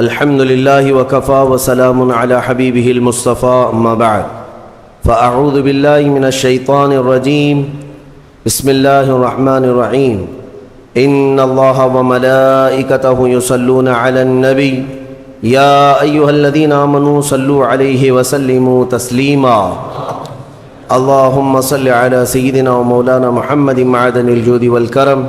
الحمد لله وكفى وسلام على حبيبه المصطفى أما بعد فأعوذ بالله من الشيطان الرجيم بسم الله الرحمن الرحيم إن الله وملائكته يصلون على النبي يا أيها الذين آمنوا صلوا عليه وسلموا تسليما اللهم صل على سيدنا ومولانا محمد معدن الجود والكرم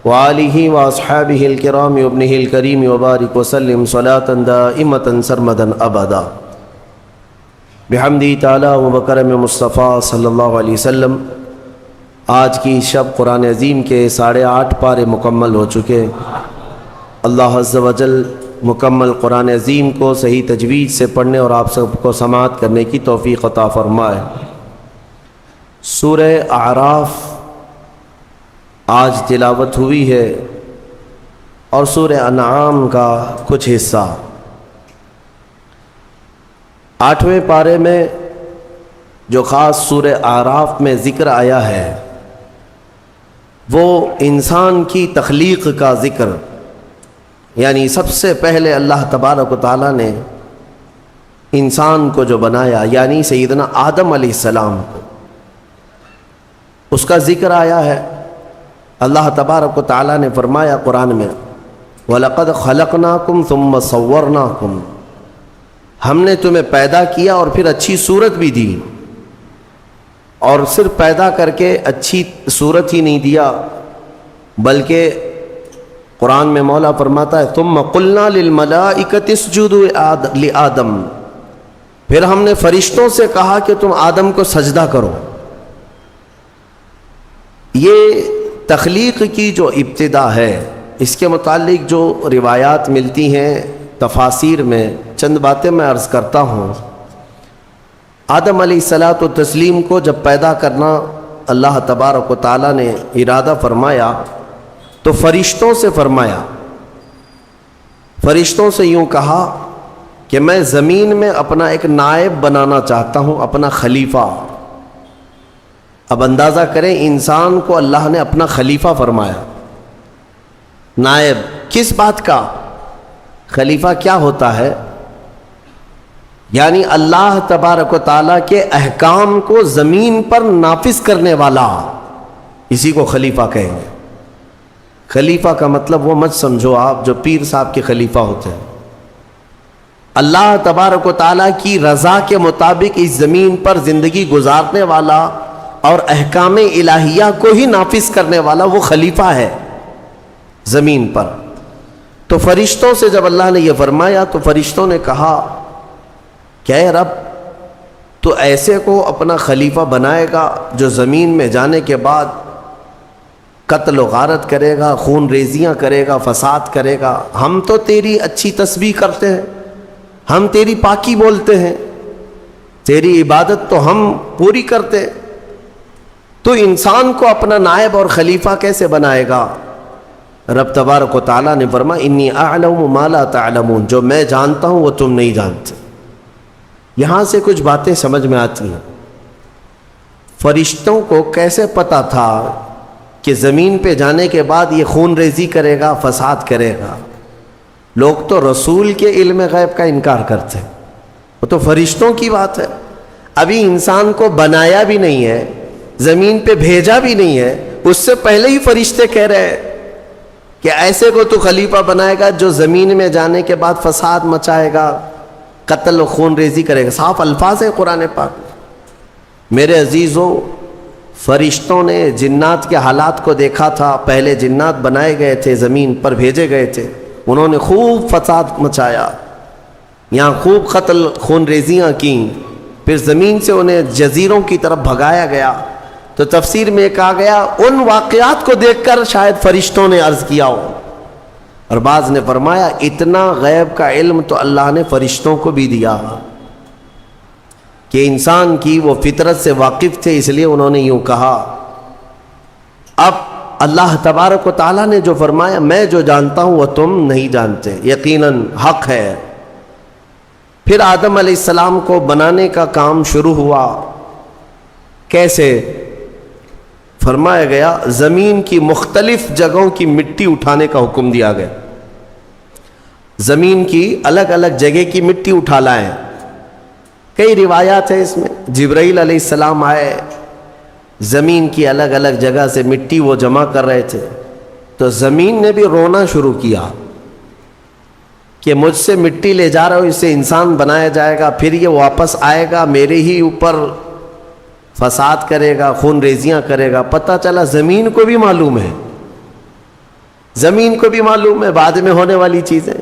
وآلہ واصحابہ الکرام وابنہ الکریم وبارک وسلم صلاة دائمة سرمدا ابدا بحمدی تعالی و بکرم مصطفیٰ صلی اللہ علیہ وسلم۔ آج کی شب قرآن عظیم کے 8.5 پارے مکمل ہو چکے۔ اللہ عز و جل مکمل قرآن عظیم کو صحیح تجوید سے پڑھنے اور آپ سب کو سماعت کرنے کی توفیق عطا فرمائے۔ سورہ اعراف آج تلاوت ہوئی ہے اور سورہ انعام کا کچھ حصہ۔ 8ویں پارے میں جو خاص سورہ اعراف میں ذکر آیا ہے وہ انسان کی تخلیق کا ذکر، یعنی سب سے پہلے اللہ تبارک و تعالیٰ نے انسان کو جو بنایا، یعنی سیدنا آدم علیہ السلام کو، اس کا ذکر آیا ہے۔ اللہ تبارک و تعالیٰ نے فرمایا قرآن میں وَلَقَدْ خَلَقْنَاكُمْ ثُمَّ صَوَّرْنَاكُمْ، ہم نے تمہیں پیدا کیا اور پھر اچھی صورت بھی دی، اور صرف پیدا کر کے اچھی صورت ہی نہیں دیا بلکہ قرآن میں مولا فرماتا ہے ثُمَّ قُلْنَا لِلْمَلَائِكَةِ اسْجُدُوا لِآدَمَ، پھر ہم نے فرشتوں سے کہا کہ تم آدم کو سجدہ کرو۔ یہ تخلیق کی جو ابتدا ہے، اس کے متعلق جو روایات ملتی ہیں تفاسیر میں، چند باتیں میں عرض کرتا ہوں۔ آدم علیہ الصلاۃ والتسلیم کو جب پیدا کرنا اللہ تبارک و تعالیٰ نے ارادہ فرمایا تو فرشتوں سے فرمایا، فرشتوں سے یوں کہا کہ میں زمین میں اپنا ایک نائب بنانا چاہتا ہوں، اپنا خلیفہ۔ اب اندازہ کریں انسان کو اللہ نے اپنا خلیفہ فرمایا۔ نائب کس بات کا؟ خلیفہ کیا ہوتا ہے؟ یعنی اللہ تبارک و تعالیٰ کے احکام کو زمین پر نافذ کرنے والا، اسی کو خلیفہ کہیں گے۔ خلیفہ کا مطلب وہ مت سمجھو آپ جو پیر صاحب کے خلیفہ ہوتے ہیں۔ اللہ تبارک و تعالیٰ کی رضا کے مطابق اس زمین پر زندگی گزارنے والا اور احکام الہیہ کو ہی نافذ کرنے والا وہ خلیفہ ہے زمین پر۔ تو فرشتوں سے جب اللہ نے یہ فرمایا تو فرشتوں نے کہا کہ اے رب، تو ایسے کو اپنا خلیفہ بنائے گا جو زمین میں جانے کے بعد قتل و غارت کرے گا، خون ریزیاں کرے گا، فساد کرے گا؟ ہم تو تیری اچھی تسبیح کرتے ہیں، ہم تیری پاکی بولتے ہیں، تیری عبادت تو ہم پوری کرتے ہیں، تو انسان کو اپنا نائب اور خلیفہ کیسے بنائے گا؟ رب تبارک و تعالیٰ نے فرمایا انی اعلم ما لا تعلمون، جو میں جانتا ہوں وہ تم نہیں جانتے۔ یہاں سے کچھ باتیں سمجھ میں آتی ہیں۔ فرشتوں کو کیسے پتا تھا کہ زمین پہ جانے کے بعد یہ خون ریزی کرے گا، فساد کرے گا؟ لوگ تو رسول کے علم غیب کا انکار کرتے ہیں، وہ تو فرشتوں کی بات ہے۔ ابھی انسان کو بنایا بھی نہیں ہے، زمین پہ بھیجا بھی نہیں ہے، اس سے پہلے ہی فرشتے کہہ رہے ہیں کہ ایسے کو تو خلیفہ بنائے گا جو زمین میں جانے کے بعد فساد مچائے گا، قتل و خون ریزی کرے گا۔ صاف الفاظ ہیں قرآن پاک۔ میرے عزیزو، فرشتوں نے جنات کے حالات کو دیکھا تھا۔ پہلے جنات بنائے گئے تھے، زمین پر بھیجے گئے تھے، انہوں نے خوب فساد مچایا، یہاں خوب قتل خون ریزیاں کیں، پھر زمین سے انہیں جزیروں کی طرف بھگایا گیا۔ تو تفسیر میں کہا گیا ان واقعات کو دیکھ کر شاید فرشتوں نے عرض کیا ہو، اور بعض نے فرمایا اتنا غیب کا علم تو اللہ نے فرشتوں کو بھی دیا کہ انسان کی وہ فطرت سے واقف تھے، اس لیے انہوں نے یوں کہا۔ اب اللہ تبارک و تعالیٰ نے جو فرمایا میں جو جانتا ہوں وہ تم نہیں جانتے، یقیناً حق ہے۔ پھر آدم علیہ السلام کو بنانے کا کام شروع ہوا۔ کیسے؟ فرمایا گیا زمین کی مختلف جگہوں کی مٹی اٹھانے کا حکم دیا گیا۔ زمین کی الگ الگ جگہ کی مٹی اٹھا لائیں. کئی روایات ہیں اس میں. جبرائیل علیہ السلام آئے, زمین کی الگ الگ جگہ سے مٹی وہ جمع کر رہے تھے, تو زمین نے بھی رونا شروع کیا کہ مجھ سے مٹی لے جا رہا ہو, اس سے انسان بنایا جائے گا, پھر یہ واپس آئے گا میرے ہی اوپر فساد کرے گا, خون ریزیاں کرے گا. پتہ چلا زمین کو بھی معلوم ہے, زمین کو بھی معلوم ہے بعد میں ہونے والی چیزیں.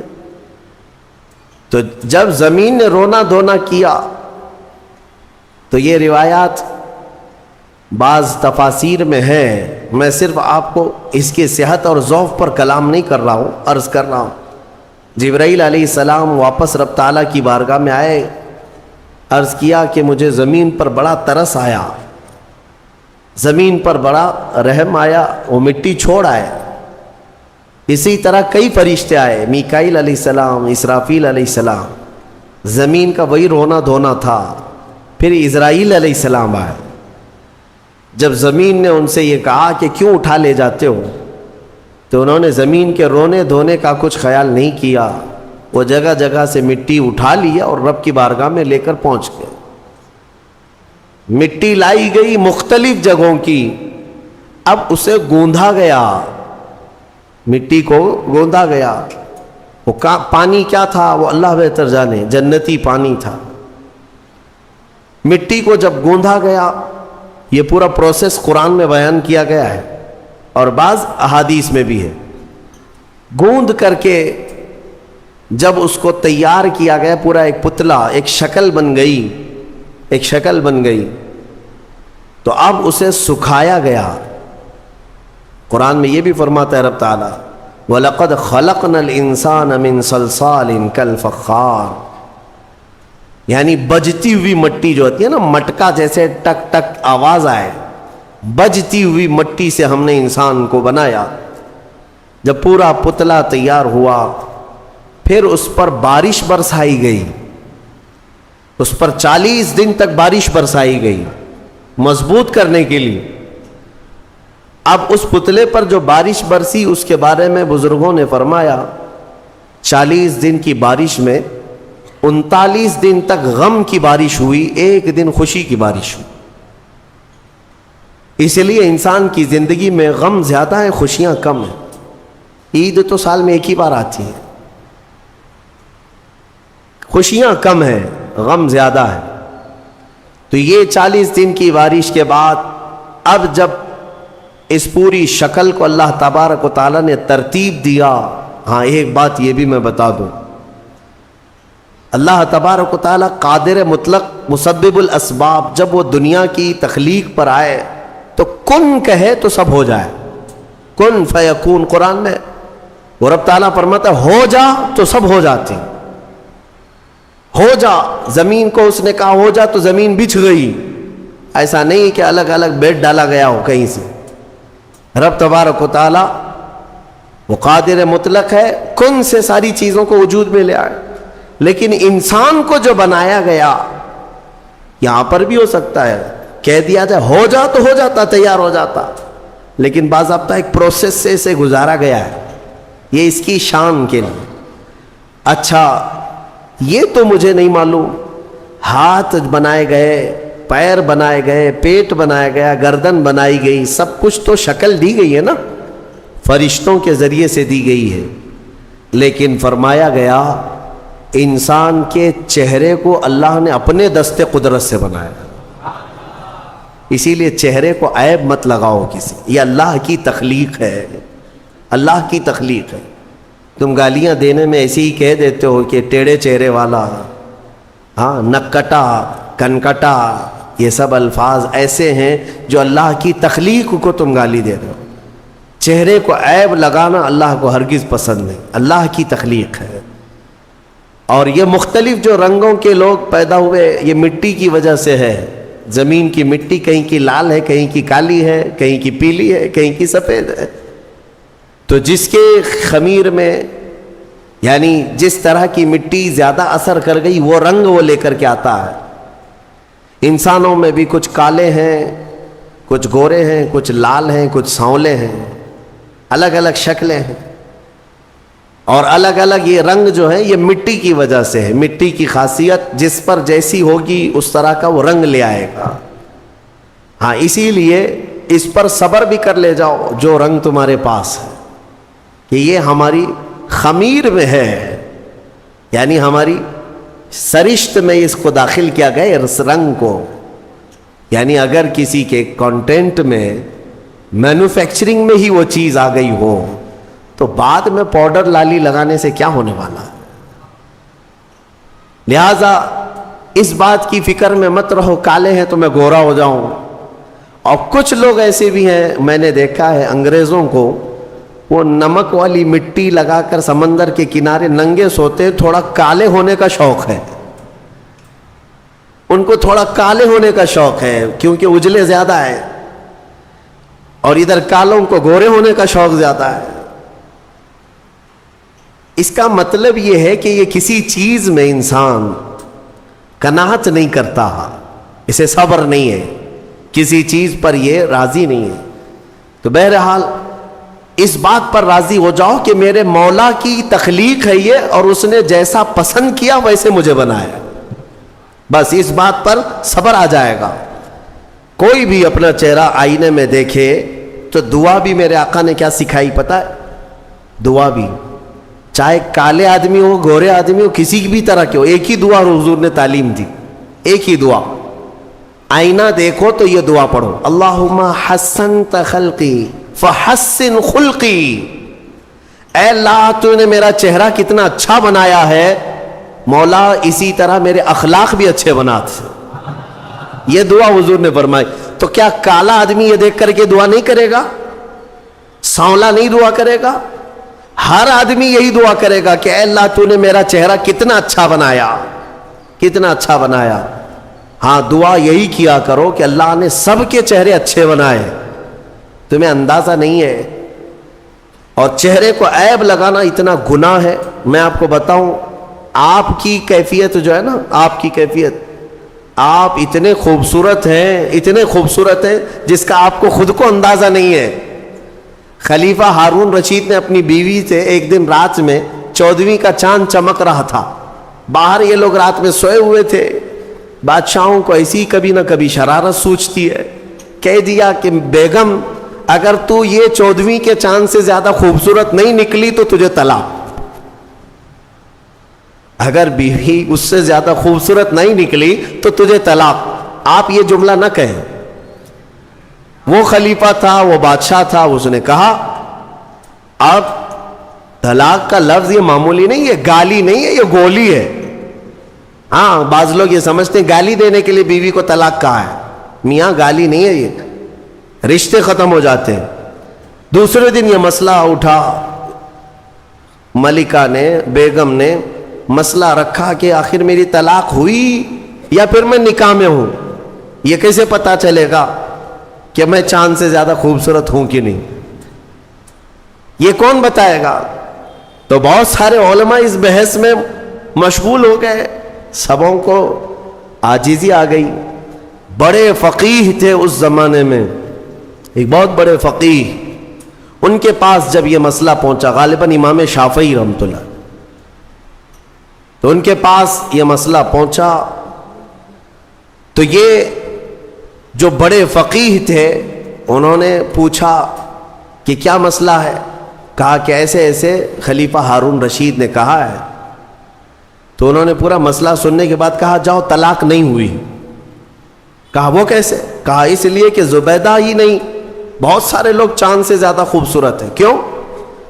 تو جب زمین نے رونا دھونا کیا تو یہ روایات بعض تفاسیر میں ہے, میں صرف آپ کو اس کی صحت اور ضعف پر کلام نہیں کر رہا ہوں, عرض کر رہا ہوں. جبرائیل علیہ السلام واپس رب تعالیٰ کی بارگاہ میں آئے, عرض کیا کہ مجھے زمین پر بڑا ترس آیا, زمین پر بڑا رحم آیا, وہ مٹی چھوڑ آئے. اسی طرح کئی فرشتے آئے, میکائیل علیہ السلام, اسرافیل علیہ السلام, زمین کا وہی رونا دھونا تھا. پھر اسرائیل علیہ السلام آئے. جب زمین نے ان سے یہ کہا کہ کیوں اٹھا لے جاتے ہو, تو انہوں نے زمین کے رونے دھونے کا کچھ خیال نہیں کیا, وہ جگہ جگہ سے مٹی اٹھا لیا اور رب کی بارگاہ میں لے کر پہنچ گئے. مٹی لائی گئی مختلف جگہوں کی, اب اسے گوندھا گیا, مٹی کو گوندھا گیا. وہ پانی کیا تھا وہ اللہ بہتر جانے, جنتی پانی تھا. مٹی کو جب گوندھا گیا, یہ پورا پروسیس قرآن میں بیان کیا گیا ہے اور بعض احادیث میں بھی ہے. گوندھ کر کے جب اس کو تیار کیا گیا, پورا ایک پتلا, ایک شکل بن گئی, ایک شکل بن گئی, تو اب اسے سکھایا گیا. قرآن میں یہ بھی فرماتا ہے رب تعالیٰ, وَلَقَدْ خَلَقْنَا الْإِنسَانَ مِنْ صَلْصَالٍ كَالْفَخَّارِ, یعنی بجتی ہوئی مٹی جو ہوتی ہے نا, مٹکا جیسے ٹک ٹک آواز آئے, بجتی ہوئی مٹی سے ہم نے انسان کو بنایا. جب پورا پتلا تیار ہوا, پھر اس پر بارش برسائی گئی, اس پر 40 دن تک بارش برسائی گئی مضبوط کرنے کے لیے. اب اس پتلے پر جو بارش برسی اس کے بارے میں بزرگوں نے فرمایا 40 دن کی بارش میں 39 دن تک غم کی بارش ہوئی, ایک دن خوشی کی بارش ہوئی. اس لیے انسان کی زندگی میں غم زیادہ ہیں, خوشیاں کم ہیں. عید تو سال میں ایک ہی بار آتی ہے, خوشیاں کم ہیں, غم زیادہ ہے. تو یہ 40 دن کی بارش کے بعد اب جب اس پوری شکل کو اللہ تبارک و تعالیٰ نے ترتیب دیا. ہاں ایک بات یہ بھی میں بتا دوں, اللہ تبارک و تعالیٰ قادر مطلق مسبب الاسباب, جب وہ دنیا کی تخلیق پر آئے تو کن کہے تو سب ہو جائے, کن فیکون. قرآن میں وہ رب تعالیٰ فرماتا ہے ہو جا تو سب ہو جاتے, ہو جا. زمین کو اس نے کہا ہو جا تو زمین بچھ گئی. ایسا نہیں کہ الگ الگ بیڈ ڈالا گیا ہو کہیں سے. رب تبارک و تعالیٰ وہ قادر مطلق ہے, کن سے ساری چیزوں کو وجود میں لے آئے. لیکن انسان کو جو بنایا گیا, یہاں پر بھی ہو سکتا ہے کہہ دیا جائے ہو جا تو ہو جاتا, تیار ہو جاتا, لیکن باضابطہ ایک پروسیس سے اسے گزارا گیا ہے, یہ اس کی شان کے لیے. اچھا یہ تو مجھے نہیں معلوم, ہاتھ بنائے گئے, پیر بنائے گئے, پیٹ بنایا گیا, گردن بنائی گئی, سب کچھ تو شکل دی گئی ہے نا, فرشتوں کے ذریعے سے دی گئی ہے. لیکن فرمایا گیا انسان کے چہرے کو اللہ نے اپنے دست قدرت سے بنایا, اسی لیے چہرے کو عیب مت لگاؤ کسی, یہ اللہ کی تخلیق ہے, اللہ کی تخلیق ہے. تم گالیاں دینے میں ایسے ہی کہہ دیتے ہو کہ ٹیڑھے چہرے والا, ہاں نکٹا, کنکٹا, یہ سب الفاظ ایسے ہیں جو اللہ کی تخلیق کو تم گالی دے رہے ہو. چہرے کو عیب لگانا اللہ کو ہرگز پسند نہیں, اللہ کی تخلیق ہے. اور یہ مختلف جو رنگوں کے لوگ پیدا ہوئے یہ مٹی کی وجہ سے ہے. زمین کی مٹی کہیں کی لال ہے, کہیں کی کالی ہے, کہیں کی پیلی ہے, کہیں کی سفید ہے. تو جس کے خمیر میں یعنی جس طرح کی مٹی زیادہ اثر کر گئی وہ رنگ وہ لے کر کے آتا ہے. انسانوں میں بھی کچھ کالے ہیں, کچھ گورے ہیں, کچھ لال ہیں, کچھ سانولے ہیں, الگ الگ شکلیں ہیں. اور الگ الگ یہ رنگ جو ہے یہ مٹی کی وجہ سے ہے، مٹی کی خاصیت جس پر جیسی ہوگی اس طرح کا وہ رنگ لے آئے گا. ہاں اسی لیے اس پر صبر بھی کر لے جاؤ جو رنگ تمہارے پاس ہے، کہ یہ ہماری خمیر میں ہے، یعنی ہماری سرشت میں اس کو داخل کیا گیا اس رنگ کو. یعنی اگر کسی کے کانٹینٹ میں مینوفیکچرنگ میں ہی وہ چیز آ گئی ہو تو بعد میں پاؤڈر لالی لگانے سے کیا ہونے والا ہے. لہذا اس بات کی فکر میں مت رہو کالے ہیں تو میں گورا ہو جاؤں. اور کچھ لوگ ایسے بھی ہیں، میں نے دیکھا ہے انگریزوں کو وہ نمک والی مٹی لگا کر سمندر کے کنارے ننگے سوتے، تھوڑا کالے ہونے کا شوق ہے ان کو، تھوڑا کالے ہونے کا شوق ہے کیونکہ اجلے زیادہ ہے، اور ادھر کالوں کو گورے ہونے کا شوق زیادہ ہے. اس کا مطلب یہ ہے کہ یہ کسی چیز میں انسان قناعت نہیں کرتا، اسے صبر نہیں ہے، کسی چیز پر یہ راضی نہیں ہے. تو بہرحال اس بات پر راضی ہو جاؤ کہ میرے مولا کی تخلیق ہے یہ، اور اس نے جیسا پسند کیا ویسے مجھے بنایا. بس اس بات پر صبر آ جائے گا. کوئی بھی اپنا چہرہ آئینے میں دیکھے تو دعا بھی میرے آقا نے کیا سکھائی پتہ ہے؟ دعا بھی چاہے کالے آدمی ہو گورے آدمی ہو کسی بھی طرح کے ہو، ایک ہی دعا حضور نے تعلیم دی، ایک ہی دعا. آئینہ دیکھو تو یہ دعا پڑھو، اللہم حسنت خلقی فحسن خلقی. اے اللہ تو نے میرا چہرہ کتنا اچھا بنایا ہے، مولا اسی طرح میرے اخلاق بھی اچھے بنا دے. یہ دعا حضور نے فرمائی. تو کیا کالا آدمی یہ دیکھ کر کے دعا نہیں کرے گا؟ سانولا نہیں دعا کرے گا؟ ہر آدمی یہی دعا کرے گا کہ اے اللہ تو نے میرا چہرہ کتنا اچھا بنایا، کتنا اچھا بنایا. ہاں دعا یہی کیا کرو کہ اللہ نے سب کے چہرے اچھے بنائے، تمہیں اندازہ نہیں ہے. اور چہرے کو عیب لگانا اتنا گناہ ہے. میں آپ کو بتاؤں، آپ کی کیفیت جو ہے نا، آپ کی کیفیت، آپ اتنے خوبصورت ہیں، اتنے خوبصورت ہیں جس کا آپ کو خود کو اندازہ نہیں ہے. خلیفہ ہارون رشید نے اپنی بیوی سے ایک دن رات میں 14ویں کا چاند چمک رہا تھا، باہر یہ لوگ رات میں سوئے ہوئے تھے. بادشاہوں کو ایسی کبھی نہ کبھی شرارت سوچتی ہے. کہہ دیا کہ بیگم اگر تو یہ 14ویں کے چاند سے زیادہ خوبصورت نہیں نکلی تو تجھے طلاق. اگر بیوی اس سے زیادہ خوبصورت نہیں نکلی تو تجھے طلاق. آپ یہ جملہ نہ کہیں. وہ خلیفہ تھا، وہ بادشاہ تھا، اس نے کہا اب طلاق کا لفظ یہ معمولی نہیں ہے، گالی نہیں ہے، یہ گولی ہے. ہاں بعض لوگ یہ سمجھتے ہیں گالی دینے کے لیے بیوی کو طلاق کہا ہے. میاں گالی نہیں ہے، یہ رشتے ختم ہو جاتے ہیں. دوسرے دن یہ مسئلہ اٹھا، ملکہ نے، بیگم نے مسئلہ رکھا کہ آخر میری طلاق ہوئی یا پھر میں نکاح میں ہوں. یہ کیسے پتا چلے گا کہ میں چاند سے زیادہ خوبصورت ہوں کہ نہیں؟ یہ کون بتائے گا؟ تو بہت سارے علماء اس بحث میں مشغول ہو گئے، سبوں کو عاجزی آ گئی. بڑے فقیہ تھے اس زمانے میں، ایک بہت بڑے فقیہ، ان کے پاس جب یہ مسئلہ پہنچا، غالباً امام شافعی رحمۃ اللہ، تو ان کے پاس یہ مسئلہ پہنچا تو یہ جو بڑے فقیہ تھے انہوں نے پوچھا کہ کیا مسئلہ ہے؟ کہا کہ ایسے ایسے خلیفہ ہارون رشید نے کہا ہے. تو انہوں نے پورا مسئلہ سننے کے بعد کہا جاؤ طلاق نہیں ہوئی. کہا وہ کیسے؟ کہا اس لیے کہ زبیدہ ہی نہیں، بہت سارے لوگ چاند سے زیادہ خوبصورت ہیں. کیوں؟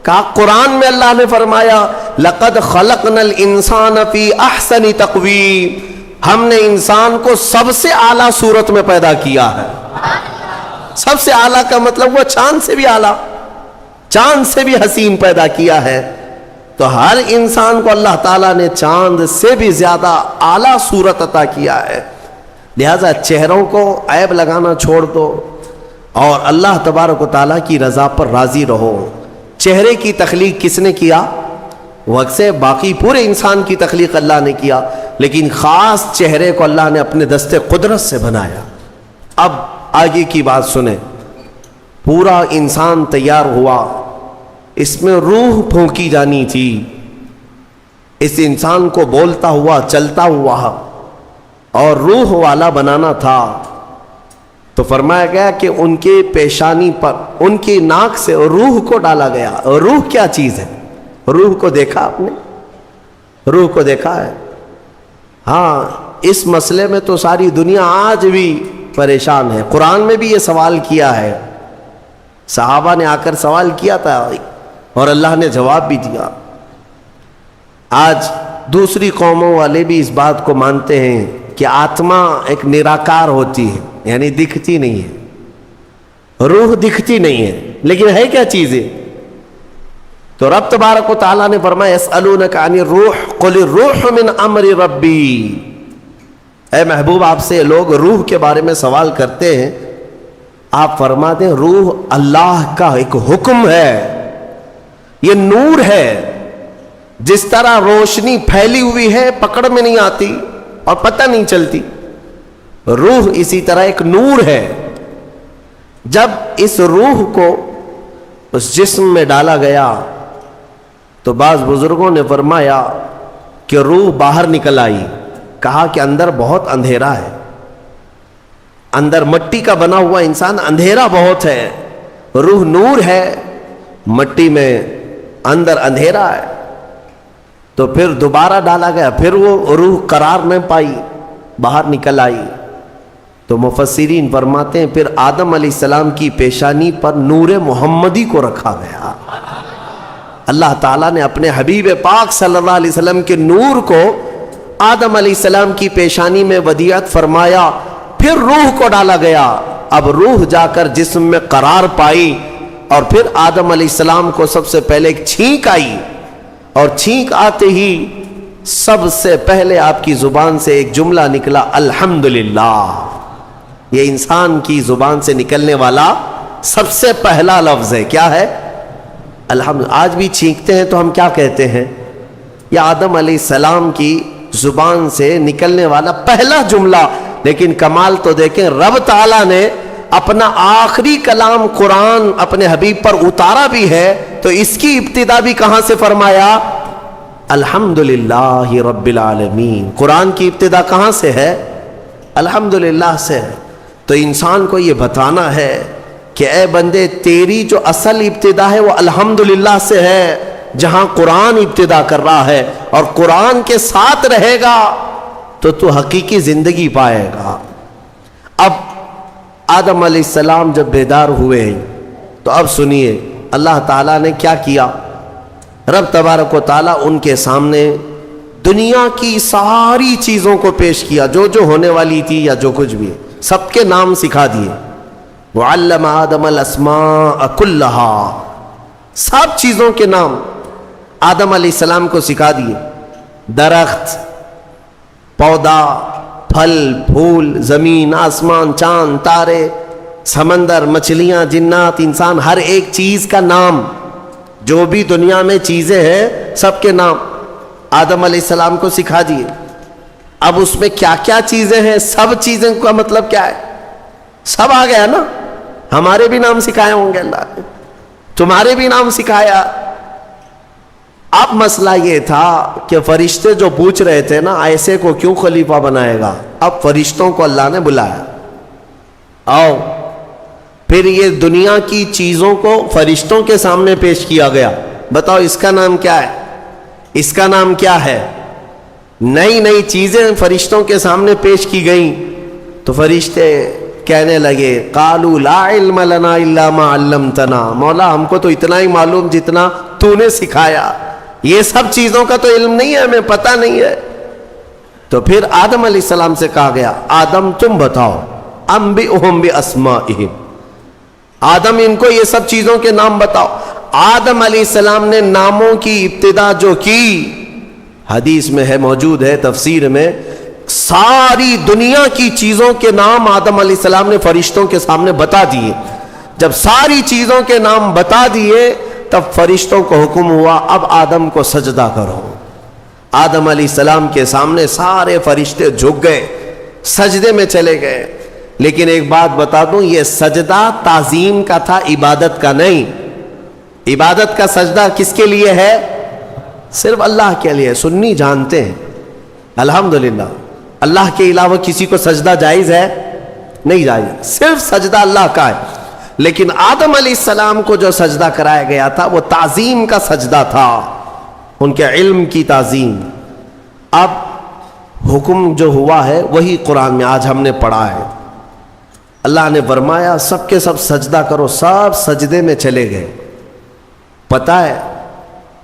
کہا قرآن میں اللہ نے فرمایا لَقَدْ خَلَقْنَا الْإِنسَانَ فِي أَحْسَنِ تَقْوِيمٍ، ہم نے انسان کو سب سے اعلیٰ صورت میں پیدا کیا ہے. سب سے اعلیٰ کا مطلب وہ چاند سے بھی اعلیٰ، چاند سے بھی حسین پیدا کیا ہے. تو ہر انسان کو اللہ تعالیٰ نے چاند سے بھی زیادہ اعلیٰ صورت عطا کیا ہے. لہذا چہروں کو عیب لگانا چھوڑ دو اور اللہ تبارک و تعالیٰ کی رضا پر راضی رہو. چہرے کی تخلیق کس نے کیا؟ وقت سے باقی پورے انسان کی تخلیق اللہ نے کیا، لیکن خاص چہرے کو اللہ نے اپنے دستے قدرت سے بنایا. اب آگے کی بات سنیں. پورا انسان تیار ہوا، اس میں روح پھونکی جانی تھی، اس انسان کو بولتا ہوا چلتا ہوا اور روح والا بنانا تھا. تو فرمایا گیا کہ ان کے پیشانی پر ان کی ناک سے روح کو ڈالا گیا. روح کیا چیز ہے؟ روح کو دیکھا آپ نے؟ روح کو دیکھا ہے؟ ہاں، اس مسئلے میں تو ساری دنیا آج بھی پریشان ہے. قرآن میں بھی یہ سوال کیا ہے، صحابہ نے آ کر سوال کیا تھا اور اللہ نے جواب بھی دیا. آج دوسری قوموں والے بھی اس بات کو مانتے ہیں کہ آتما ایک نراکار ہوتی ہے، یعنی دکھتی نہیں ہے، روح دکھتی نہیں ہے، لیکن ہے کیا چیز ہے؟ تو رب تبارک و تعالیٰ نے فرمایا یسألونک عن الروح قل الروح من امر ربی. اے محبوب، آپ سے لوگ روح کے بارے میں سوال کرتے ہیں، آپ فرما دیں روح اللہ کا ایک حکم ہے، یہ نور ہے. جس طرح روشنی پھیلی ہوئی ہے پکڑ میں نہیں آتی اور پتہ نہیں چلتی، روح اسی طرح ایک نور ہے. جب اس روح کو اس جسم میں ڈالا گیا تو بعض بزرگوں نے فرمایا کہ روح باہر نکل آئی. کہا کہ اندر بہت اندھیرا ہے، اندر مٹی کا بنا ہوا انسان، اندھیرا بہت ہے. روح نور ہے، مٹی میں اندر اندھیرا ہے. تو پھر دوبارہ ڈالا گیا، پھر وہ روح قرار نہیں پائی، باہر نکل آئی. تو مفسرین فرماتے ہیں پھر آدم علیہ السلام کی پیشانی پر نور محمدی کو رکھا گیا. اللہ تعالیٰ نے اپنے حبیب پاک صلی اللہ علیہ وسلم کے نور کو آدم علیہ السلام کی پیشانی میں ودیعت فرمایا، پھر روح کو ڈالا گیا. اب روح جا کر جسم میں قرار پائی اور پھر آدم علیہ السلام کو سب سے پہلے ایک چھینک آئی، اور چھینک آتے ہی سب سے پہلے آپ کی زبان سے ایک جملہ نکلا الحمدللہ. یہ انسان کی زبان سے نکلنے والا سب سے پہلا لفظ ہے. کیا ہے؟ الحمد. آج بھی چھینکتے ہیں تو ہم کیا کہتے ہیں؟ یہ آدم علیہ السلام کی زبان سے نکلنے والا پہلا جملہ. لیکن کمال تو دیکھیں، رب تعالیٰ نے اپنا آخری کلام قرآن اپنے حبیب پر اتارا بھی ہے تو اس کی ابتدا بھی کہاں سے فرمایا؟ الحمدللہ رب العالمین. قرآن کی ابتدا کہاں سے ہے؟ الحمدللہ سے. تو انسان کو یہ بتانا ہے کہ اے بندے، تیری جو اصل ابتدا ہے وہ الحمدللہ سے ہے، جہاں قرآن ابتدا کر رہا ہے، اور قرآن کے ساتھ رہے گا تو حقیقی زندگی پائے گا. اب آدم علیہ السلام جب بیدار ہوئے تو اب سنیے اللہ تعالیٰ نے کیا کیا. رب تبارک و تعالیٰ ان کے سامنے دنیا کی ساری چیزوں کو پیش کیا، جو جو ہونے والی تھی یا جو کچھ بھی، سب کے نام سکھا دیے. وعلم آدم الاسماء کلہا، سب چیزوں کے نام آدم علیہ السلام کو سکھا دیے. درخت، پودا، پھل پھول، زمین آسمان، چاند تارے، سمندر، مچھلیاں، جنات، انسان، ہر ایک چیز کا نام، جو بھی دنیا میں چیزیں ہیں سب کے نام آدم علیہ السلام کو سکھا دیے. اب اس میں کیا کیا چیزیں ہیں، سب چیزیں کا مطلب کیا ہے؟ سب آ گیا نا. ہمارے بھی نام سکھائے ہوں گے اللہ نے، تمہارے بھی نام سکھایا. اب مسئلہ یہ تھا کہ فرشتے جو پوچھ رہے تھے نا ایسے کو کیوں خلیفہ بنائے گا، اب فرشتوں کو اللہ نے بلایا، آؤ. پھر یہ دنیا کی چیزوں کو فرشتوں کے سامنے پیش کیا گیا، بتاؤ اس کا نام کیا ہے، اس کا نام کیا ہے. نئی نئی چیزیں فرشتوں کے سامنے پیش کی گئیں تو فرشتے کہنے لگے قالوا لا علم لنا الا ما علمتنا، مولا ہم کو تو اتنا ہی معلوم جتنا تو نے سکھایا، یہ سب چیزوں کا تو علم نہیں ہے، ہمیں پتہ نہیں ہے. تو پھر آدم علیہ السلام سے کہا گیا آدم تم بتاؤ، انبئہم باسمائہم، آدم ان کو یہ سب چیزوں کے نام بتاؤ. آدم علیہ السلام نے ناموں کی ابتدا جو کی، حدیث میں ہے، موجود ہے تفسیر میں، ساری دنیا کی چیزوں کے نام آدم علیہ السلام نے فرشتوں کے سامنے بتا دیے. جب ساری چیزوں کے نام بتا دیے تب فرشتوں کو حکم ہوا اب آدم کو سجدہ کرو. آدم علیہ السلام کے سامنے سارے فرشتے جھک گئے، سجدے میں چلے گئے. لیکن ایک بات بتا دوں، یہ سجدہ تعظیم کا تھا، عبادت کا نہیں. عبادت کا سجدہ کس کے لیے ہے؟ صرف اللہ کے لیے. سنی جانتے ہیں الحمدللہ اللہ کے علاوہ کسی کو سجدہ جائز ہے؟ نہیں جائز, صرف سجدہ اللہ کا ہے. لیکن آدم علیہ السلام کو جو سجدہ کرایا گیا تھا وہ تعظیم کا سجدہ تھا, ان کے علم کی تعظیم. اب حکم جو ہوا ہے وہی قرآن میں آج ہم نے پڑھا ہے. اللہ نے فرمایا سب کے سب سجدہ کرو, سب سجدے میں چلے گئے. پتہ ہے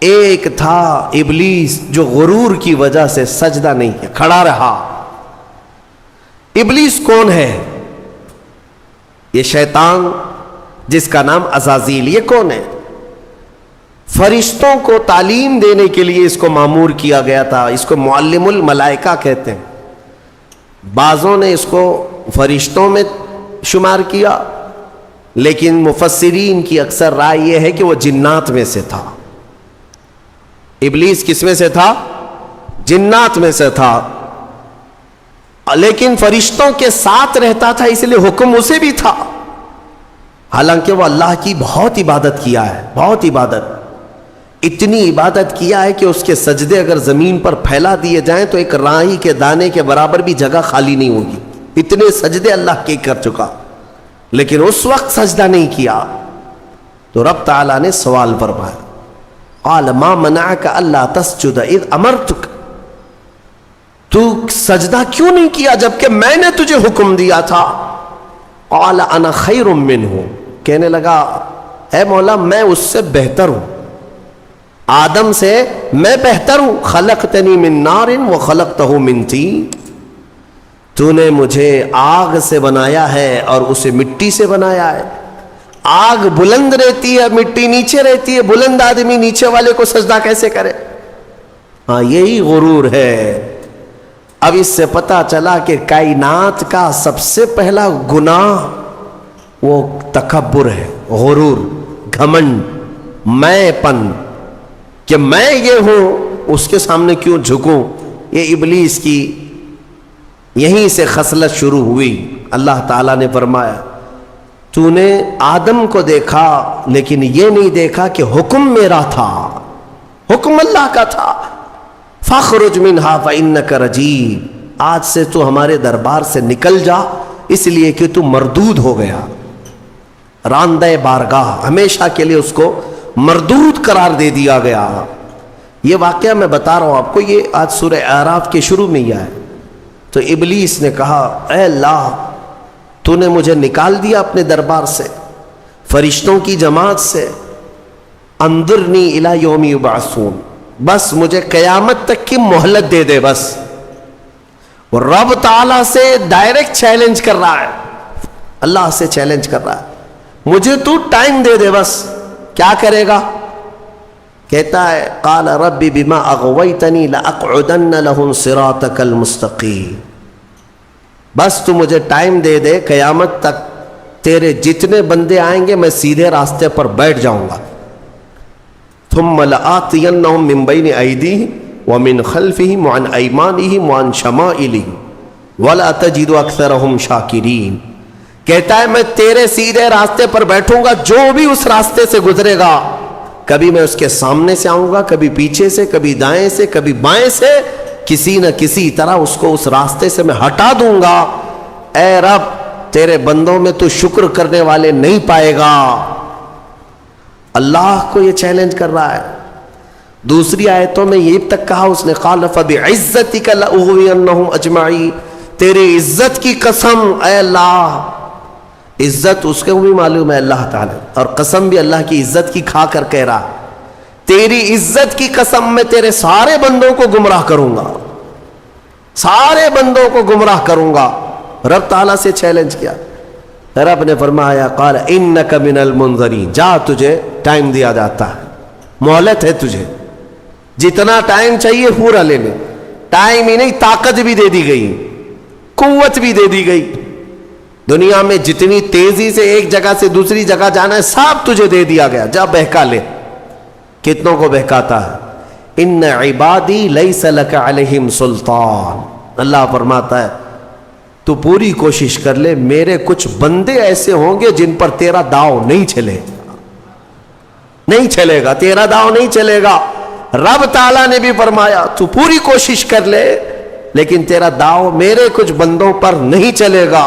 ایک تھا ابلیس جو غرور کی وجہ سے سجدہ نہیں کیا, کھڑا رہا. ابلیس کون ہے؟ یہ شیطان جس کا نام عزازیل. یہ کون ہے؟ فرشتوں کو تعلیم دینے کے لیے اس کو مامور کیا گیا تھا. اس کو معلم الملائکہ کہتے ہیں. بعضوں نے اس کو فرشتوں میں شمار کیا, لیکن مفسرین کی اکثر رائے یہ ہے کہ وہ جنات میں سے تھا. ابلیس کس میں سے تھا؟ جنات میں سے تھا, لیکن فرشتوں کے ساتھ رہتا تھا اس لیے حکم اسے بھی تھا. حالانکہ وہ اللہ کی بہت عبادت کیا ہے, بہت عبادت, اتنی عبادت کیا ہے کہ اس کے سجدے اگر زمین پر پھیلا دیے جائیں تو ایک راہی کے دانے کے برابر بھی جگہ خالی نہیں ہوگی. اتنے سجدے اللہ کے کر چکا, لیکن اس وقت سجدہ نہیں کیا. تو رب تعالیٰ نے سوال فرمایا, قال ما منعک الا تسجد اذ امرتک, تو سجدہ کیوں نہیں کیا جبکہ میں نے تجھے حکم دیا تھا؟ قال انا خیر منہ, کہنے لگا اے مولا میں اس سے بہتر ہوں, آدم سے میں بہتر ہوں. خلقتنی من نار وخلقتہ من طین, تو نے مجھے آگ سے بنایا ہے اور اسے مٹی سے بنایا ہے. آگ بلند رہتی ہے, مٹی نیچے رہتی ہے. بلند آدمی نیچے والے کو سجدہ کیسے کرے؟ ہاں یہی غرور ہے. اب اس سے پتا چلا کہ کائنات کا سب سے پہلا گناہ وہ تکبر ہے, غرور, گھمنڈ, میں پن, کہ میں یہ ہوں اس کے سامنے کیوں جھکوں. یہ ابلیس کی یہیں سے خصلت شروع ہوئی. اللہ تعالیٰ نے فرمایا تو نے آدم کو دیکھا لیکن یہ نہیں دیکھا کہ حکم میرا تھا, حکم اللہ کا تھا. فاخرج منہا فإنک رجیم, آج سے تو ہمارے دربار سے نکل جا اس لیے کہ تو مردود ہو گیا. راندہ بارگاہ, ہمیشہ کے لیے اس کو مردود قرار دے دیا گیا. یہ واقعہ میں بتا رہا ہوں آپ کو, یہ آج سورہ اعراف کے شروع میں ہی ہے. تو ابلیس نے کہا اے اللہ تو نے مجھے نکال دیا اپنے دربار سے, فرشتوں کی جماعت سے, انظرنی الی یوم یبعثون, بس مجھے قیامت تک کی مہلت دے دے بس. وہ رب تعالیٰ سے ڈائریکٹ چیلنج کر رہا ہے, اللہ سے چیلنج کر رہا ہے, مجھے تو ٹائم دے دے بس. کیا کرے گا؟ کہتا ہے قال رب بما اغویتنی لاقعدن لهم صراطک المستقیم, بس تو مجھے ٹائم دے دے, قیامت تک تیرے جتنے بندے آئیں گے میں سیدھے راستے پر بیٹھ جاؤں گا. ثم لآتینہم من بین ایدیہم ومن خلفہم وعن ایمانہم وعن شمائلہم ولا تجد اکثرہم شاکرین. کہتا ہے میں تیرے سیدھے راستے پر بیٹھوں گا, جو بھی اس راستے سے گزرے گا کبھی میں اس کے سامنے سے آؤں گا, کبھی پیچھے سے, کبھی دائیں سے, کبھی بائیں سے, کسی نہ کسی طرح اس کو اس راستے سے میں ہٹا دوں گا. اے رب تیرے بندوں میں تو شکر کرنے والے نہیں پائے گا. اللہ کو یہ چیلنج کر رہا ہے. دوسری آیتوں میں یہ تک کہا اس نے قال فبعزتک لاغوینہم اجمعین, تیری عزت کی قسم اے اللہ. عزت اس کو بھی معلوم ہے اللہ تعالی, اور قسم بھی اللہ کی عزت کی کھا کر کہہ رہا تیری عزت کی قسم میں تیرے سارے بندوں کو گمراہ کروں گا, سارے بندوں کو گمراہ کروں گا. رب تعالیٰ سے چیلنج کیا. رب نے فرمایا قال انک من المنظرین, جا تجھے ٹائم دیا جاتا ہے, مہلت ہے تجھے, جتنا ٹائم چاہیے پورا لے لے. ٹائم ہی نہیں طاقت بھی دے دی گئی, قوت بھی دے دی گئی. دنیا میں جتنی تیزی سے ایک جگہ سے دوسری جگہ جانا ہے سب تجھے دے دیا گیا, جا بہکا لے. کتنوں کو بہکاتا ہے؟ ان عبادی لیس لک علیہم سلطان. اللہ فرماتا ہے تو پوری کوشش کر لے, میرے کچھ بندے ایسے ہوں گے جن پر تیرا داؤ نہیں چلے, نہیں چلے گا, تیرا داؤ نہیں چلے گا. رب تعالیٰ نے بھی فرمایا تو پوری کوشش کر لے لیکن تیرا داؤ میرے کچھ بندوں پر نہیں چلے گا.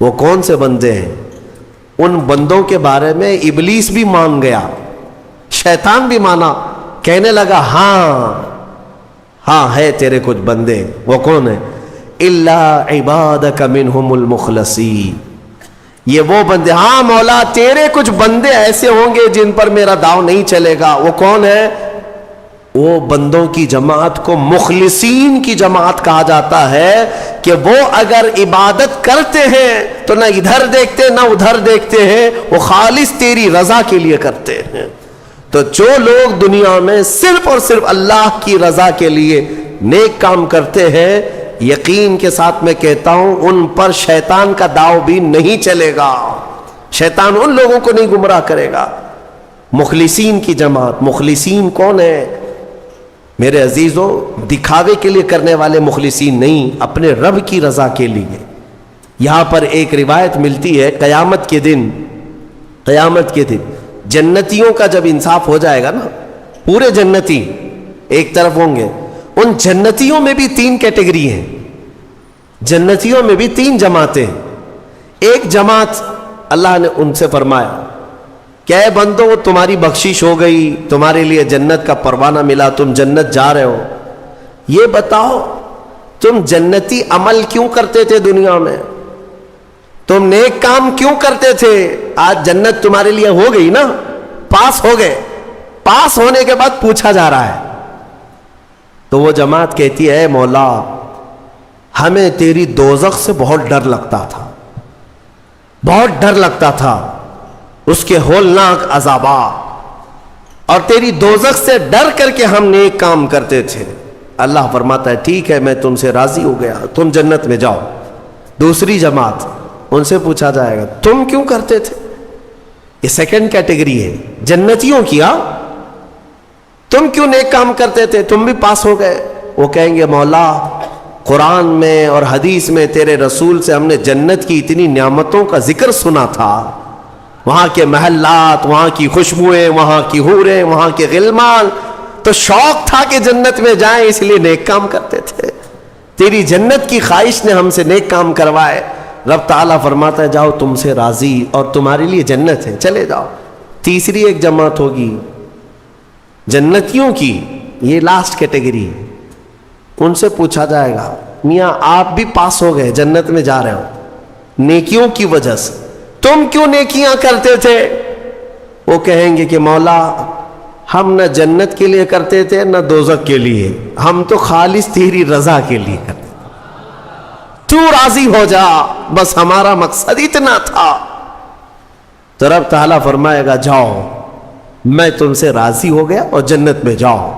وہ کون سے بندے ہیں؟ ان بندوں کے بارے میں ابلیس بھی مان گیا, شیطان بھی مانا, کہنے لگا ہاں ہے تیرے کچھ بندے. وہ کون ہے؟ الا عبادک منہم المخلصین, یہ وہ بندے, ہاں مولا تیرے کچھ بندے ایسے ہوں گے جن پر میرا داؤ نہیں چلے گا. وہ کون ہے؟ وہ بندوں کی جماعت کو مخلصین کی جماعت کہا جاتا ہے کہ وہ اگر عبادت کرتے ہیں تو نہ ادھر دیکھتے نہ ادھر دیکھتے ہیں, وہ خالص تیری رضا کے لیے کرتے ہیں. تو جو لوگ دنیا میں صرف اور صرف اللہ کی رضا کے لیے نیک کام کرتے ہیں, یقین کے ساتھ میں کہتا ہوں ان پر شیطان کا داؤ بھی نہیں چلے گا. شیطان ان لوگوں کو نہیں گمراہ کرے گا. مخلصین کی جماعت, مخلصین کون ہے میرے عزیزوں؟ دکھاوے کے لیے کرنے والے مخلصین نہیں, اپنے رب کی رضا کے لیے. یہاں پر ایک روایت ملتی ہے قیامت کے دن جنتیوں کا جب انصاف ہو جائے گا نا, پورے جنتی ایک طرف ہوں گے, ان جنتیوں میں بھی 3 کیٹیگری ہیں, جنتیوں میں بھی 3 جماعتیں. ایک جماعت اللہ نے ان سے فرمایا کہ اے بندو تمہاری بخشش ہو گئی, تمہارے لیے جنت کا پروانہ ملا, تم جنت جا رہے ہو, یہ بتاؤ تم جنتی عمل کیوں کرتے تھے دنیا میں, تم نیک کام کیوں کرتے تھے؟ آج جنت تمہارے لیے ہو گئی نا, پاس ہو گئے, پاس ہونے کے بعد پوچھا جا رہا ہے. تو وہ جماعت کہتی ہے اے مولا ہمیں تیری دوزخ سے بہت ڈر لگتا تھا, بہت ڈر لگتا تھا, اس کے ہولناک عذابات, اور تیری دوزخ سے ڈر کر کے ہم نیک کام کرتے تھے. اللہ فرماتا ہے ٹھیک ہے میں تم سے راضی ہو گیا, تم جنت میں جاؤ. دوسری جماعت, ان سے پوچھا جائے گا تم کیوں کرتے تھے؟ یہ سیکنڈ کیٹیگری ہے جنتیوں کی. تم کیوں نیک کام کرتے تھے, تم بھی پاس ہو گئے. وہ کہیں گے مولا قرآن میں اور حدیث میں تیرے رسول سے ہم نے جنت کی اتنی نعمتوں کا ذکر سنا تھا, وہاں کے محلات, وہاں کی خوشبوئیں, وہاں کی حوریں, وہاں کے غلمان, تو شوق تھا کہ جنت میں جائیں, اس لیے نیک کام کرتے تھے. تیری جنت کی خواہش نے ہم سے نیک کام کروائے. رب تعالیٰ فرماتا ہے جاؤ تم سے راضی اور تمہارے لیے جنت ہے, چلے جاؤ. تیسری ایک جماعت ہوگی جنتیوں کی, یہ لاسٹ کیٹیگری, ان سے پوچھا جائے گا میاں آپ بھی پاس ہو گئے, جنت میں جا رہے ہو نیکیوں کی وجہ سے, تم کیوں نیکیاں کرتے تھے؟ وہ کہیں گے کہ مولا ہم نہ جنت کے لیے کرتے تھے نہ دوزخ کے لیے, ہم تو خالص تیری رضا کے لیے کرتے, تو راضی ہو جا, بس ہمارا مقصد اتنا تھا. تو رب تعالیٰ فرمائے گا جاؤ میں تم سے راضی ہو گیا اور جنت میں جاؤ.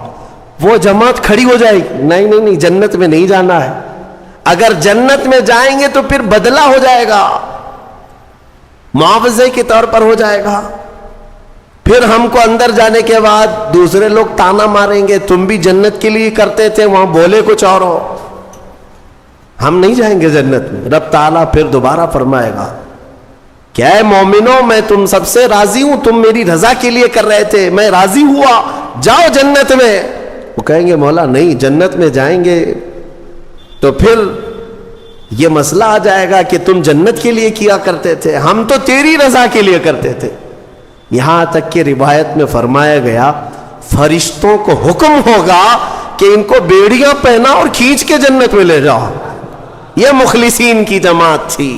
وہ جماعت کھڑی ہو جائے گی, نہیں جنت میں نہیں جانا ہے, اگر جنت میں جائیں گے تو پھر بدلہ ہو جائے گا, معاوضے کے طور پر ہو جائے گا. پھر ہم کو اندر جانے کے بعد دوسرے لوگ تانا ماریں گے تم بھی جنت کے لیے کرتے تھے, وہاں بولے کچھ اور ہو, ہم نہیں جائیں گے جنت میں. رب تعالیٰ پھر دوبارہ فرمائے گا کیا ہے مومنوں میں تم سب سے راضی ہوں, تم میری رضا کے لیے کر رہے تھے, میں راضی ہوا, جاؤ جنت میں. وہ کہیں گے مولا نہیں جنت میں جائیں گے تو پھر یہ مسئلہ آ جائے گا کہ تم جنت کے لیے کیا کرتے تھے, ہم تو تیری رضا کے لیے کرتے تھے. یہاں تک کہ روایت میں فرمایا گیا فرشتوں کو حکم ہوگا کہ ان کو بیڑیاں پہنا اور کھینچ کے جنت میں لے جاؤ. یہ مخلصین کی جماعت تھی,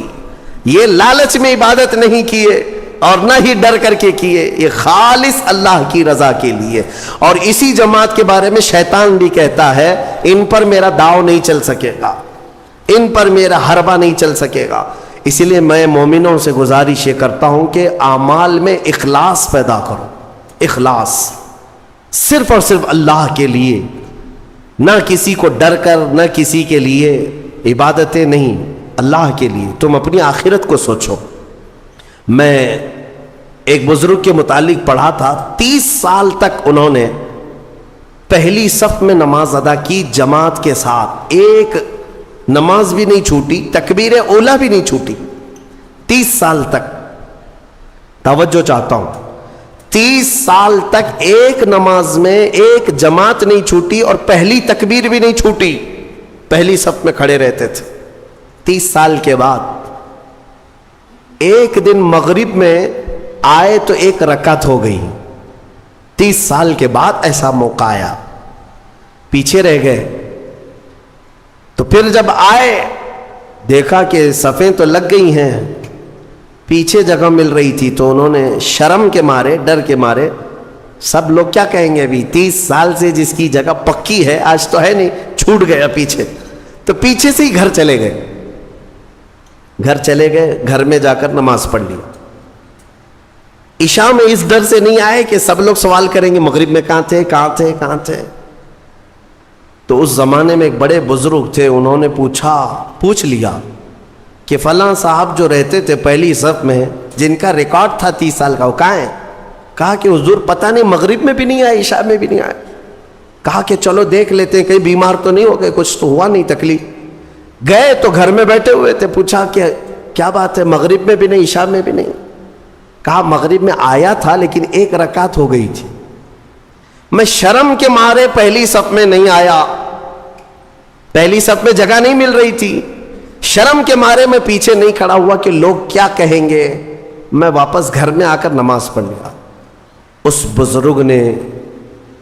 یہ لالچ میں عبادت نہیں کیے اور نہ ہی ڈر کر کے کیے, یہ خالص اللہ کی رضا کے لیے. اور اسی جماعت کے بارے میں شیطان بھی کہتا ہے ان پر میرا داؤ نہیں چل سکے گا, ان پر میرا حربہ نہیں چل سکے گا. اس لیے میں مومنوں سے گزارش یہ کرتا ہوں کہ اعمال میں اخلاص پیدا کرو, اخلاص صرف اور صرف اللہ کے لیے, نہ کسی کو ڈر کر, نہ کسی کے لیے عبادتیں نہیں, اللہ کے لیے. تم اپنی آخرت کو سوچو. میں ایک بزرگ کے متعلق پڑھا تھا 30 سال تک انہوں نے پہلی صف میں نماز ادا کی جماعت کے ساتھ, ایک نماز بھی نہیں چھوٹی, تکبیر اولا بھی نہیں چھوٹی, 30 سال تک. توجہ چاہتا ہوں, 30 سال تک ایک نماز میں ایک جماعت نہیں چھوٹی اور پہلی تکبیر بھی نہیں چھوٹی، پہلی صف میں کھڑے رہتے تھے۔ 30 سال کے بعد ایک دن مغرب میں آئے تو ایک رکعت ہو گئی۔ 30 سال کے بعد ایسا موقع آیا، پیچھے رہ گئے۔ تو پھر جب آئے دیکھا کہ صفیں تو لگ گئی ہیں، پیچھے جگہ مل رہی تھی، تو انہوں نے شرم کے مارے، ڈر کے مارے، سب لوگ کیا کہیں گے ابھی 30 سال سے جس کی جگہ پکی ہے آج تو ہے نہیں، چھوٹ گیا پیچھے، تو پیچھے سے ہی گھر چلے گئے۔ گھر چلے گئے، گھر میں جا کر نماز پڑھ لی۔ عشاء میں اس ڈر سے نہیں آئے کہ سب لوگ سوال کریں گے مغرب میں کہاں تھے کہاں تھے کہاں تھے۔ تو اس زمانے میں ایک بڑے بزرگ تھے، انہوں نے پوچھ لیا کہ فلاں صاحب جو رہتے تھے پہلی صف میں، جن کا ریکارڈ تھا 30 سال کا، وہ کہاں ہیں؟ کہا کہ حضور پتہ نہیں، مغرب میں بھی نہیں آئے، عشاء میں بھی نہیں آئے۔ کہا کہ چلو دیکھ لیتے ہیں، کہیں بیمار تو نہیں ہو گئے، کچھ تو ہوا نہیں تکلیف۔ گئے تو گھر میں بیٹھے ہوئے تھے، پوچھا کہ کیا بات ہے، مغرب میں بھی نہیں عشاء میں بھی نہیں؟ کہا مغرب میں آیا تھا لیکن ایک رکعت ہو گئی تھی، میں شرم کے مارے پہلی صف میں نہیں آیا، پہلی صف میں جگہ نہیں مل رہی تھی، شرم کے مارے میں پیچھے نہیں کھڑا ہوا کہ لوگ کیا کہیں گے، میں واپس گھر میں آ کر نماز پڑھ لیا۔ اس بزرگ نے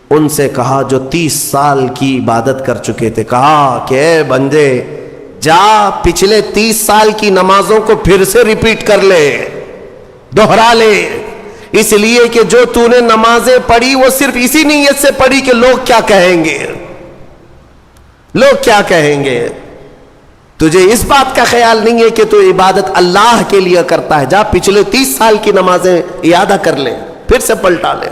ان سے کہا جو 30 سال کی عبادت کر چکے تھے، کہا کہ اے بندے جا پچھلے 30 سال کی نمازوں کو پھر سے ریپیٹ کر لے، دوہرا لے، اس لیے کہ جو تو نے نمازیں پڑھی وہ صرف اسی نیت سے پڑھی کہ لوگ کیا کہیں گے، لوگ کیا کہیں گے۔ تجھے اس بات کا خیال نہیں ہے کہ تو عبادت اللہ کے لیے کرتا ہے، جا پچھلے 30 سال کی نمازیں اعادہ کر لے، پھر سے پلٹا لے۔